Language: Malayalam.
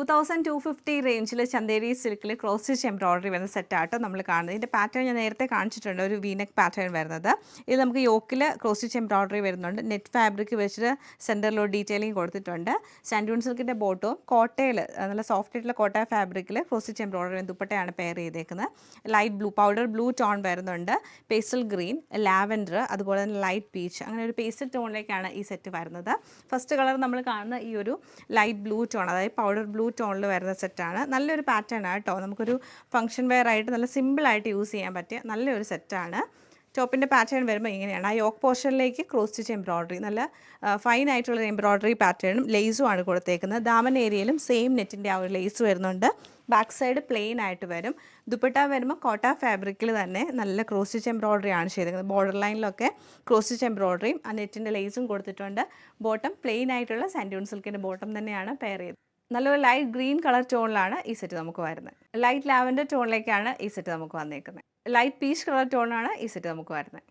2250 റേഞ്ചിൽ ചന്ദേരി സിൽക്കിൽ ക്രോസ് സ്റ്റിച്ച് എംബ്രോയിഡറി വരുന്ന സെറ്റാട്ടോ നമ്മൾ കാണുന്നത്. ഇതിൻ്റെ പാറ്റേൺ ഞാൻ നേരത്തെ കാണിച്ചിട്ടുണ്ട്, ഒരു വീനെക്ക് പാറ്റേൺ വരുന്നത്. ഇത് നമുക്ക് യോക്കിൽ ക്രോസ് സ്റ്റിച്ച് എംബ്രോയിഡറി വരുന്നുണ്ട്. നെറ്റ് ഫാബ്രിക് വെച്ചിട്ട് സെൻറ്ററിലോട്ട് ഡീറ്റെയിലിംഗ് കൊടുത്തിട്ടുണ്ട്. സാൻഡൂൺ സിൽക്കിൻ്റെ ബോട്ടോ കോട്ടയിൽ നല്ല സോഫ്റ്റ് ആയിട്ടുള്ള കോട്ട ഫാബ്രിക്കിൽ ക്രോസ് സ്റ്റിച്ച് എംബ്രോയിഡറി ദുപ്പട്ടയാണ് പെയർ ചെയ്തേക്കുന്നത്. Light blue, powder blue tone വരുന്നുണ്ട്, പേസ്റ്റൽ ഗ്രീൻ, ലാവൻഡർ, അതുപോലെ തന്നെ ലൈറ്റ് പീച്ച്, അങ്ങനെ ഒരു പേസ്റ്റൽ ടോണിലേക്കാണ് ഈ സെറ്റ് വരുന്നത്. ഫസ്റ്റ് കളർ നമ്മൾ കാണുന്ന ഈ ഒരു ലൈറ്റ് ബ്ലൂ ടോൺ, അതായത് പൗഡർ ബ്ലൂ ടോണിൽ വരുന്ന സെറ്റാണ്. നല്ലൊരു പാറ്റേൺ ആണ് കേട്ടോ. നമുക്കൊരു ഫംഗ്ഷൻ വെയർ ആയിട്ട് നല്ല സിമ്പിളായിട്ട് യൂസ് ചെയ്യാൻ പറ്റിയ നല്ലൊരു സെറ്റാണ്. ടോപ്പിൻ്റെ പാറ്റേൺ വരുമ്പോൾ ഇങ്ങനെയാണ്. ആ യോക്ക് പോർഷനിലേക്ക് ക്രോസ് സ്റ്റിച്ച് എംബ്രോയിഡറി, നല്ല ഫൈൻ ആയിട്ടുള്ള എംബ്രോയിഡറി പാറ്റേണും ലേസും ആണ് കൊടുത്തേക്കുന്നത്. ദാമൻ ഏരിയയിലും സെയിം നെറ്റിൻ്റെ ആ ഒരു ലേസ് വരുന്നുണ്ട്. ബാക്ക് സൈഡ് പ്ലെയിൻ ആയിട്ട് വരും. ദുപ്പട്ട വരുമ്പോൾ കോട്ട ഫാബ്രിക്കിൽ തന്നെ നല്ല ക്രോസ് സ്റ്റിച്ച് എംബ്രോയിഡറി ആണ് ചെയ്തിരിക്കുന്നത്. ബോർഡർ ലൈനിലൊക്കെ ക്രോസ് സ്റ്റിച്ച് എംബ്രോയിഡറിയും ആ നെറ്റിൻ്റെ ലേസും കൊടുത്തിട്ടുണ്ട്. ബോട്ടം പ്ലെയിൻ ആയിട്ടുള്ള സാൻഡൂൺ സിൽക്കിൻ്റെ ബോട്ടം തന്നെയാണ് പെയർ ചെയ്തത്. നല്ലൊരു ലൈറ്റ് ഗ്രീൻ കളർ ടോണിലാണ് ഈ സെറ്റ് നമുക്ക് വരുന്നത്. ലൈറ്റ് ലാവൻഡർ ടോണിലേക്കാണ് ഈ സെറ്റ് നമുക്ക് വന്നേക്കുന്നത്. ലൈറ്റ് പീച്ച് കളർ ടോണാണ് ഈ സെറ്റ് നമുക്ക് വരുന്നത്.